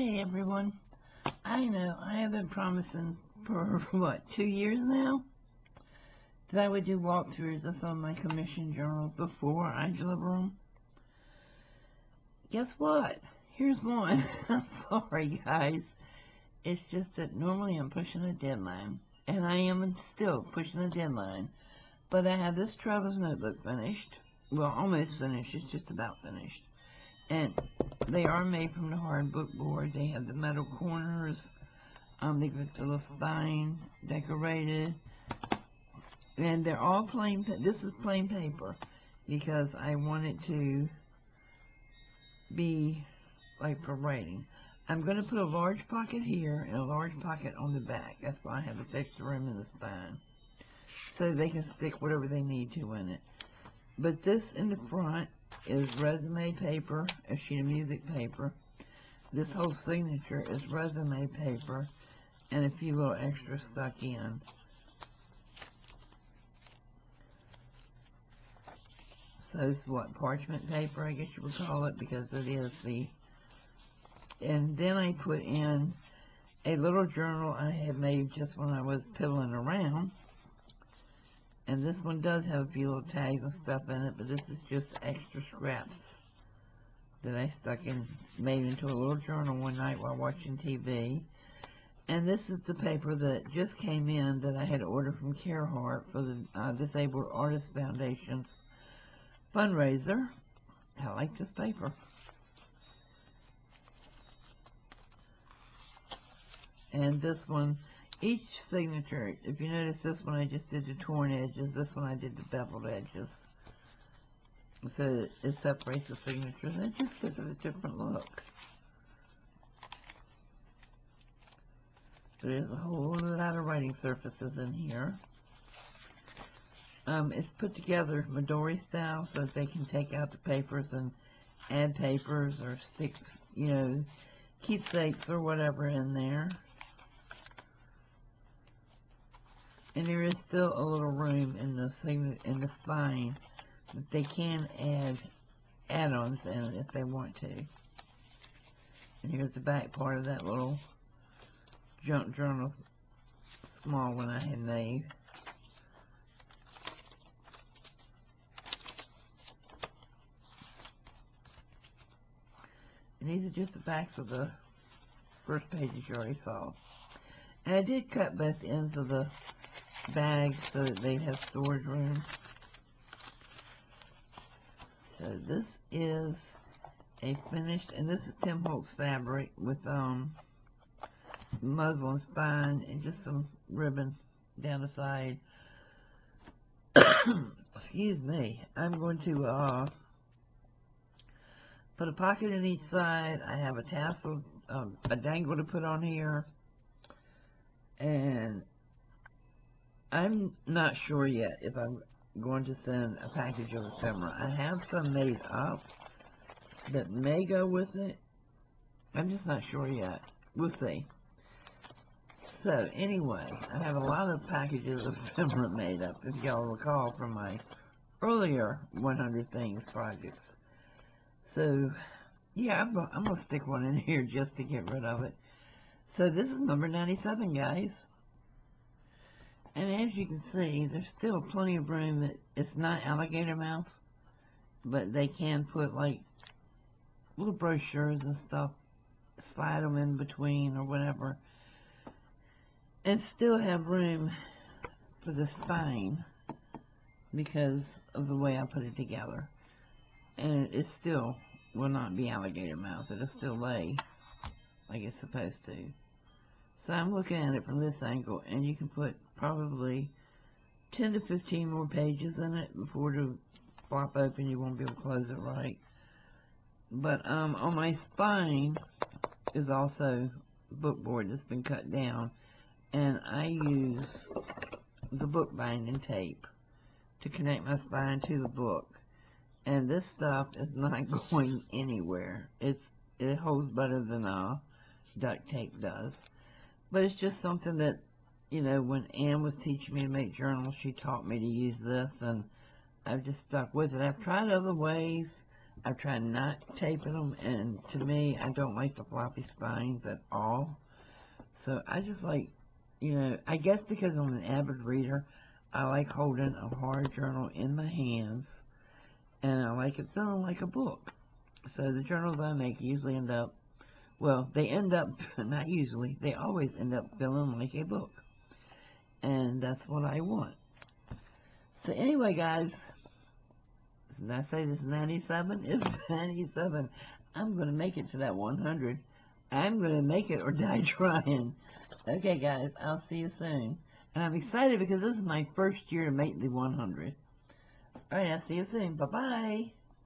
Hey everyone. I know I have been promising for what, 2 years now, that I would do walkthroughs of some of my commission journals before I deliver them. Guess what? Here's one. I'm sorry guys. It's just that normally I'm pushing a deadline, and I am still pushing a deadline, but I have this traveler's notebook finished. Well, almost finished. It's just about finished. And they are made from the hard book board. They have the metal corners. They got the little spine decorated. And they're all plain. This is plain paper because I want it to be like for writing. I'm going to put a large pocket here and a large pocket on the back. That's why I have this extra room in the spine, so they can stick whatever they need to in it. But this in the front is resume paper, a sheet of music paper. This whole signature is resume paper and a few little extras stuck in. So it's what, parchment paper, I guess you would call it, because it is the... And then I put in a little journal I had made just when I was piddling around. And this one does have a few little tags and stuff in it, but this is just extra scraps that I stuck in, made into a little journal one night while watching TV. And this is the paper that just came in that I had ordered from Carehart for the Disabled Artists Foundation's fundraiser. I like this paper. And this one, each signature, if you notice, this one I just did the torn edges, this one I did the beveled edges. So it separates the signatures, and it just gives it a different look. There's a whole lot of writing surfaces in here. It's put together Midori style, so that they can take out the papers and add papers or stick, you know, keepsakes or whatever in there. And there is still a little room in the spine that they can add add-ons in if they want to. And here's the back part of that little junk journal, small one I had made. And these are just the backs of the first pages you already saw. And I did cut both ends of the bags so that they'd have storage room. So this is a finished, and this is Tim Holtz fabric with muslin spine and just some ribbon down the side. Excuse me. I'm going to put a pocket in each side. I have a tassel, a dangle to put on here, and I'm not sure yet if I'm going to send a package of ephemera. I have some made up that may go with it. I'm just not sure yet. We'll see. So anyway, I have a lot of packages of ephemera made up, if y'all recall from my earlier 100 Things projects. So yeah, I'm going to stick one in here just to get rid of it. So this is number 97, guys. And as you can see, there's still plenty of room. It's not alligator mouth, but they can put like little brochures and stuff, slide them in between or whatever, and still have room for the spine because of the way I put it together. And it still will not be alligator mouth. It'll still lay like it's supposed to. So I'm looking at it from this angle, and you can put probably 10 to 15 more pages in it before to flop open. You won't be able to close it right. But on my spine is also bookboard that's been cut down, and I use the book binding tape to connect my spine to the book. And this stuff is not going anywhere. It holds better than duct tape does. But it's just something that, you know, when Ann was teaching me to make journals, she taught me to use this, and I've just stuck with it. I've tried other ways. I've tried not taping them, and to me, I don't like the floppy spines at all. So I just like, I guess because I'm an avid reader, I like holding a hard journal in my hands, and I like it feeling like a book. So the journals I make usually end up, they end up, not usually, they always end up feeling like a book. And that's what I want. So anyway, guys, did I say this is 97? It's 97. I'm going to make it to that 100. I'm going to make it or die trying. Okay, guys, I'll see you soon. And I'm excited because this is my first year to make the 100. All right, I'll see you soon. Bye-bye.